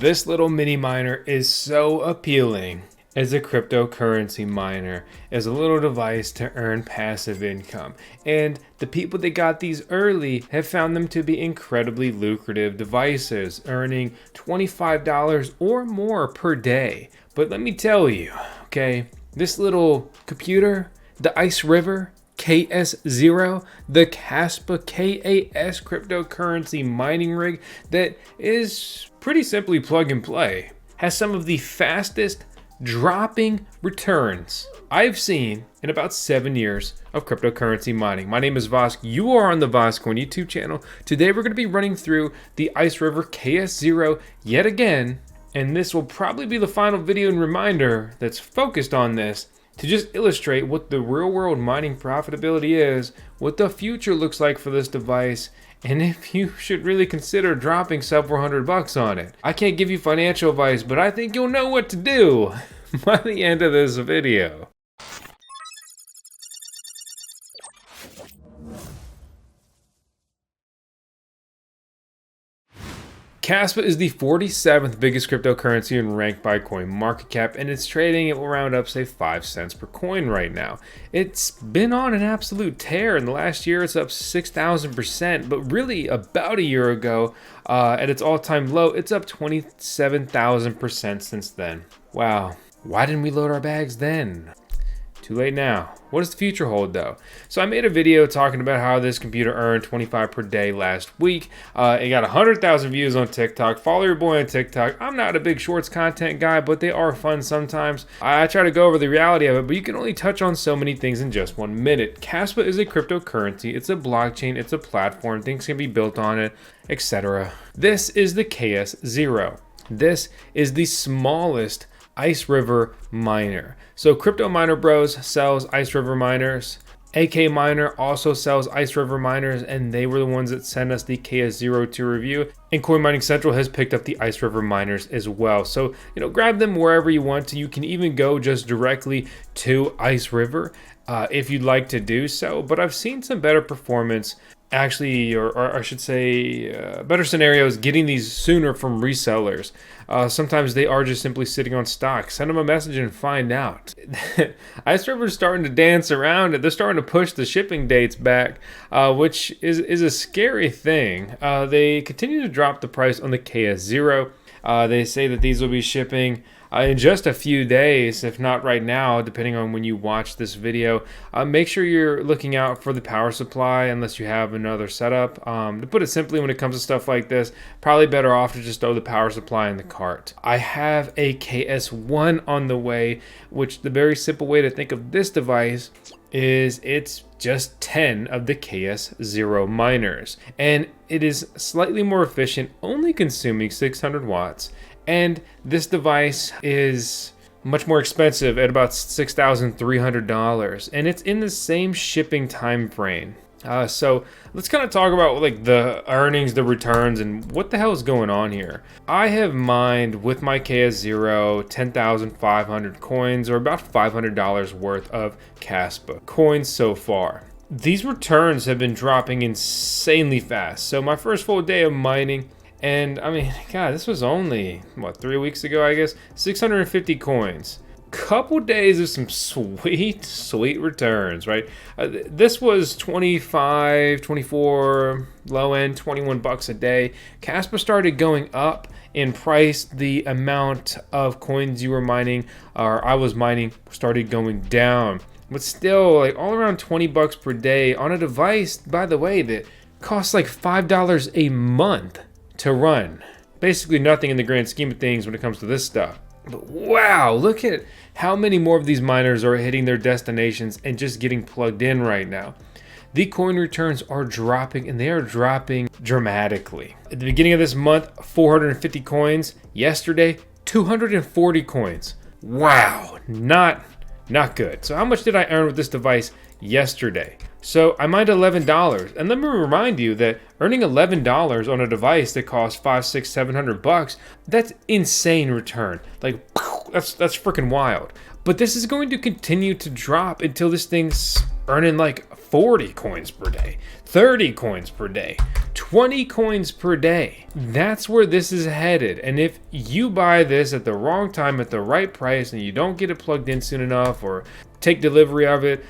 This little mini miner is so appealing as a cryptocurrency miner, as a little device to earn passive income. And the people that got these early have found them to be incredibly lucrative devices, earning $25 or more per day. But let me tell you, okay, this little computer, the IceRiver KS0, the Kaspa KAS cryptocurrency mining rig that is pretty simply plug and play, has some of the fastest dropping returns I've seen in about 7 years of cryptocurrency mining. My name is Vosk. You are on the VoskCoin YouTube channel. Today we're going to be running through the IceRiver KS0 yet again, and this will probably be the final video and reminder that's focused on this to just illustrate what the real world mining profitability is, what the future looks like for this device, and if you should really consider dropping several $100 on it. I can't give you financial advice, but I think you'll know what to do by the end of this video. Kaspa is the 47th biggest cryptocurrency in ranked by coin market cap, and it's trading, it will round up, say 5 cents per coin right now. It's been on an absolute tear. In the last year, it's up 6,000%, but really about a year ago, at its all-time low, it's up 27,000% since then. Wow. Why didn't we load our bags then? Too late now. What does the future hold though? So I made a video talking about how this computer earned 25 per day last week. It got 100,000 views on TikTok. Follow your boy on TikTok. I'm not a big shorts content guy, but they are fun sometimes. I try to go over the reality of it, but you can only touch on so many things in just 1 minute. Kaspa is a cryptocurrency. It's a blockchain. It's a platform. Things can be built on it, etc. This is the KS0. This is the smallest IceRiver miner. So Crypto Miner Bros sells IceRiver miners. AK Miner also sells IceRiver miners, and they were the ones that sent us the KS0 to review. And Coin Mining Central has picked up the IceRiver miners as well. So, grab them wherever you want to. You can even go just directly to IceRiver if you'd like to do so. But I've seen some better performance, actually, or I should say better scenarios getting these sooner from resellers. Sometimes they are just simply sitting on stock. Send them a message and find out. IceRiver's starting to dance around it. They're starting to push the shipping dates back, which is a scary thing. They continue to drop the price on the KS0. They say that these will be shipping in just a few days, if not right now, depending on when you watch this video. Make sure you're looking out for the power supply unless you have another setup. To put it simply, when it comes to stuff like this, probably better off to just throw the power supply in the cart. I have a KS1 on the way, which the very simple way to think of this device is it's just 10 of the KS0 miners, and it is slightly more efficient, only consuming 600 watts. And this device is much more expensive at about $6,300, and it's in the same shipping time frame. So let's kind of talk about like the earnings, the returns, and what the hell is going on here. I have mined with my KS0 10,500 coins, or about $500 worth of Kaspa coins so far. These returns have been dropping insanely fast. So my first full day of mining, and I mean, God, this was only, 3 weeks ago, I guess, 650 coins. Couple days of some sweet returns, right? This was 25, 24, low end, $21 a day. Kaspa started going up in price. The amount of coins you were mining, or I was mining, started going down. But still, like all around $20 per day on a device, by the way, that costs like $5 a month to run. Basically nothing in the grand scheme of things when it comes to this stuff. But wow, look at how many more of these miners are hitting their destinations and just getting plugged in right now. The coin returns are dropping, and they are dropping dramatically. At the beginning of this month, 450 coins. Yesterday, 240 coins. Wow, not good. So how much did I earn with this device yesterday? So I mined $11, and let me remind you that earning $11 on a device that costs $500, $600, $700, that's insane return. Like, that's freaking wild. But this is going to continue to drop until this thing's earning like 40 coins per day, 30 coins per day, 20 coins per day. That's where this is headed. And if you buy this at the wrong time, at the right price, and you don't get it plugged in soon enough or take delivery of it,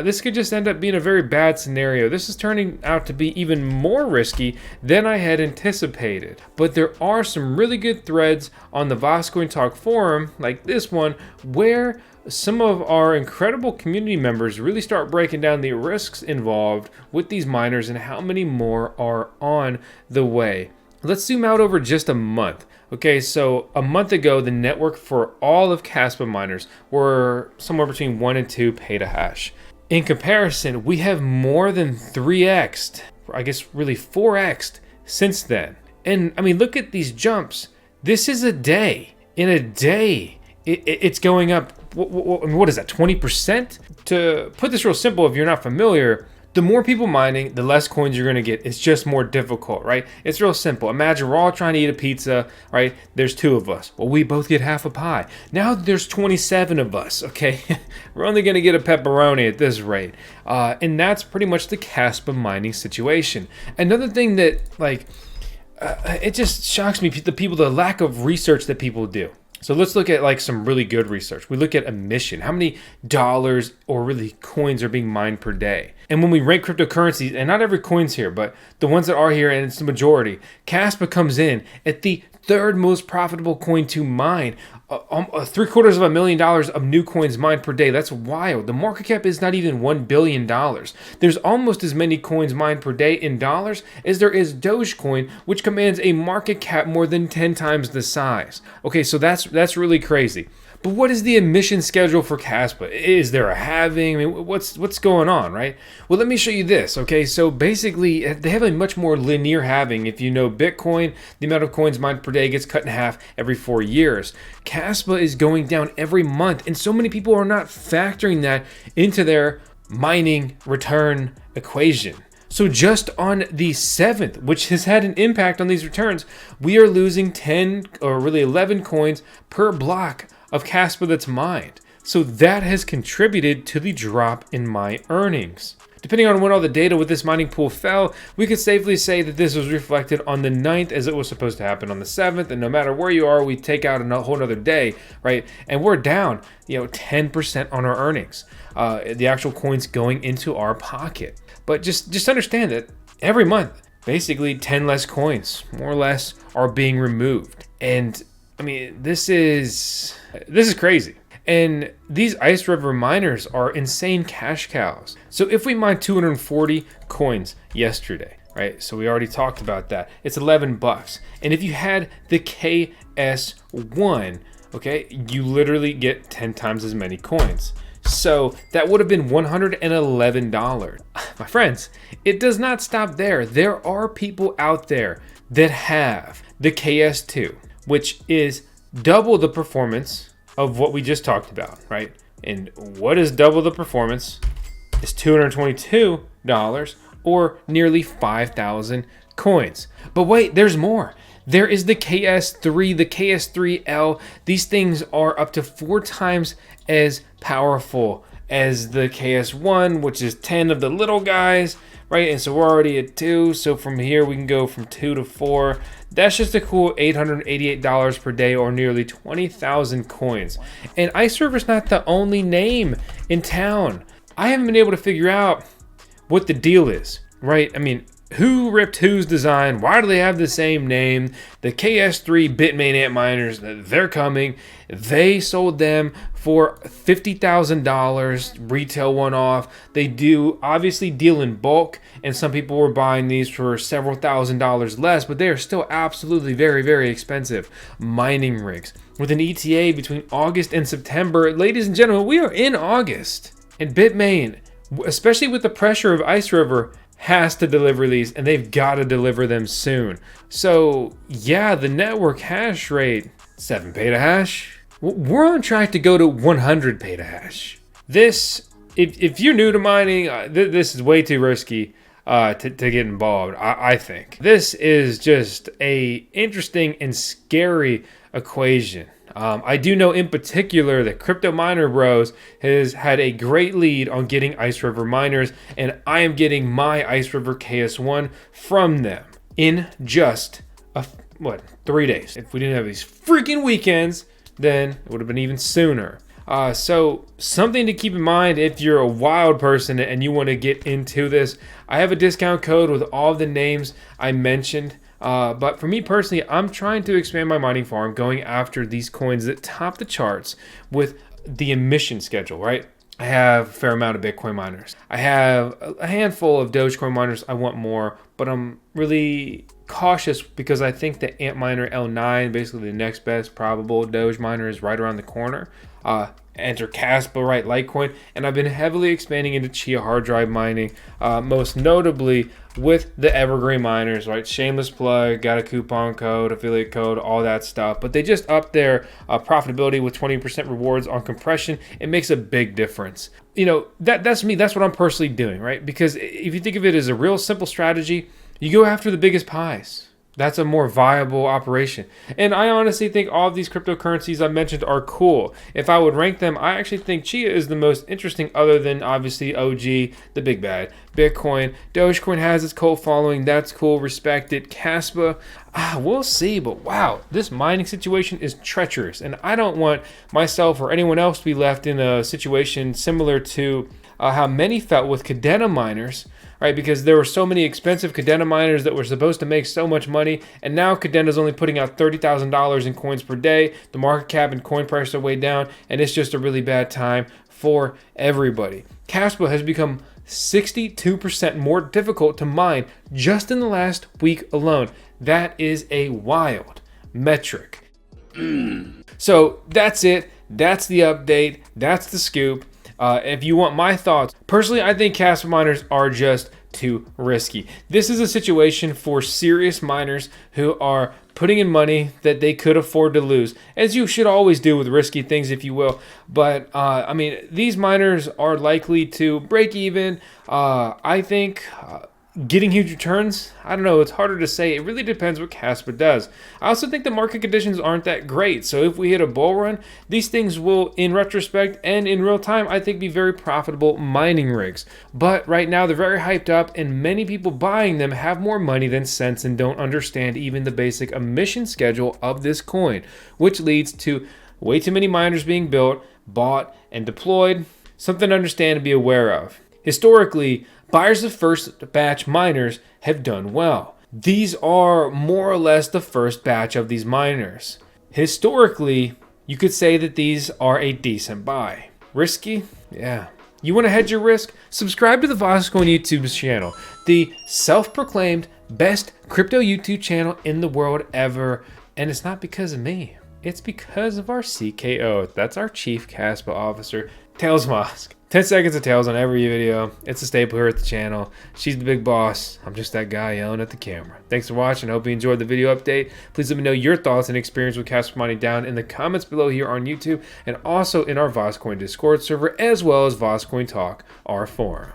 this could just end up being a very bad scenario. This is turning out to be even more risky than I had anticipated. But there are some really good threads on the VoskCoin Talk forum, like this one, where some of our incredible community members really start breaking down the risks involved with these miners and how many more are on the way. Let's zoom out over just a month. Okay, so a month ago, the network for all of Kaspa miners were somewhere between 1 and 2 petahash. In comparison, we have more than 3x'd, I guess really 4x'd since then. And I mean, look at these jumps. This is a day. In a day, it's going up, what is that, 20%? To put this real simple, if you're not familiar, the more people mining, the less coins you're gonna get. It's just more difficult, right? It's real simple. Imagine we're all trying to eat a pizza, right? There's 2 of us. Well, we both get half a pie. Now there's 27 of us, okay? We're only gonna get a pepperoni at this rate. And that's pretty much the Kaspa mining situation. Another thing that, it just shocks me, the lack of research that people do. So let's look at like some really good research. We look at emission. How many dollars or really coins are being mined per day? And when we rank cryptocurrencies, and not every coin's here, but the ones that are here, and it's the majority, Kaspa comes in at the 3rd most profitable coin to mine. $750,000 of new coins mined per day. That's wild. The market cap is not even $1 billion. There's almost as many coins mined per day in dollars as there is Dogecoin, which commands a market cap more than 10 times the size. Okay, so that's really crazy. But what is the emission schedule for Kaspa? Is there a halving? I mean, what's going on, right? Well, let me show you this, okay? So basically, they have a much more linear halving. If you know Bitcoin, the amount of coins mined per day gets cut in half every 4 years. Kaspa is going down every month, and so many people are not factoring that into their mining return equation. So just on the 7th, which has had an impact on these returns, we are losing 10 or really 11 coins per block of Kaspa that's mined. So that has contributed to the drop in my earnings. Depending on when all the data with this mining pool fell, we could safely say that this was reflected on the 9th as it was supposed to happen on the 7th. And no matter where you are, we take out a whole nother day, right? And we're down, 10% on our earnings. The actual coins going into our pocket. But just understand that every month, basically 10 less coins, more or less, are being removed. And I mean, this is crazy. And these IceRiver miners are insane cash cows. So if we mined 240 coins yesterday, right? So we already talked about that. It's $11. And if you had the KS1, okay, you literally get 10 times as many coins. So that would have been $111. My friends, it does not stop there. There are people out there that have the KS2, which is double the performance of what we just talked about, right? And what is double the performance? It's $222 or nearly 5,000 coins. But wait, there's more. There is the KS3, the KS3L. These things are up to 4 times as powerful as the KS1, which is 10 of the little guys, right? And so we're already at 2. So from here, we can go from 2 to 4. That's just a cool $888 per day or nearly 20,000 coins. And IceRiver's not the only name in town. I haven't been able to figure out what the deal is, right? I mean, who ripped whose design? Why do they have the same name? The KS3 Bitmain antminers, they're coming. They sold them for $50,000 retail one-off. They do obviously deal in bulk, and some people were buying these for several $1,000s less, but they are still absolutely very, very expensive mining rigs. With an ETA between August and September, ladies and gentlemen, we are in August. And Bitmain, especially with the pressure of IceRiver, has to deliver these, and they've got to deliver them soon. So yeah, the network hash rate, 7 petahash. We're on track to go to 100 petahash. This, if you're new to mining, this is way too risky. to get involved, I think. This is just a interesting and scary equation. I do know in particular that Crypto Miner Bros has had a great lead on getting IceRiver miners, and I am getting my IceRiver KS1 from them in just 3 days. If we didn't have these freaking weekends, then it would have been even sooner. So something to keep in mind if you're a wild person and you want to get into this. I have a discount code with all the names I mentioned. But for me personally, I'm trying to expand my mining farm, going after these coins that top the charts with the emission schedule, right? I have a fair amount of Bitcoin miners. I have a handful of Dogecoin miners. I want more, but I'm really cautious because I think the antminer L9, basically the next best probable Doge miner, is right around the corner. Enter Kaspa, right, Litecoin, and I've been heavily expanding into Chia hard drive mining, most notably with the evergreen miners, right? Shameless plug, got a coupon code, affiliate code, all that stuff, but they just upped their profitability with 20% rewards on compression. It makes a big difference. You know, that's me. That's what I'm personally doing, right? Because if you think of it as a real simple strategy, you go after the biggest pies. That's a more viable operation. And I honestly think all of these cryptocurrencies I mentioned are cool. If I would rank them, I actually think Chia is the most interesting, other than obviously OG, the big bad. Bitcoin, Dogecoin has its cult following. That's cool. Respect it. Kaspa, we'll see. But wow, this mining situation is treacherous. And I don't want myself or anyone else to be left in a situation similar to how many felt with Cadena miners, right? Because there were so many expensive Cadena miners that were supposed to make so much money, and now Cadena's only putting out $30,000 in coins per day. The market cap and coin price are way down, and it's just a really bad time for everybody. Kaspa has become 62% more difficult to mine just in the last week alone. That is a wild metric. So that's it. That's the update. That's the scoop. If you want my thoughts, personally, I think Kaspa miners are just too risky. This is a situation for serious miners who are putting in money that they could afford to lose, as you should always do with risky things, if you will. But I mean, these miners are likely to break even. I think getting huge returns, I don't know, it's harder to say. It really depends what Kaspa does. I also think the market conditions aren't that great. So if we hit a bull run, these things will, in retrospect and in real time, I think be very profitable mining rigs. But right now they're very hyped up, and many people buying them have more money than sense and don't understand even the basic emission schedule of this coin, which leads to way too many miners being built, bought, and deployed. Something to understand and be aware of. Historically, buyers of first batch miners have done well. These are more or less the first batch of these miners. Historically, you could say that these are a decent buy. Risky? Yeah. You want to hedge your risk? Subscribe to the VoskCoin YouTube channel, the self-proclaimed best crypto YouTube channel in the world ever. And it's not because of me. It's because of our CKO. That's our Chief Kaspa Officer, Tails Vosk. 10 seconds of Tails on every video. It's a staple here at the channel. She's the big boss. I'm just that guy yelling at the camera. Thanks for watching. I hope you enjoyed the video update. Please let me know your thoughts and experience with Kaspa mining down in the comments below here on YouTube, and also in our VoskCoin Discord server, as well as VoskCoin Talk, our forum.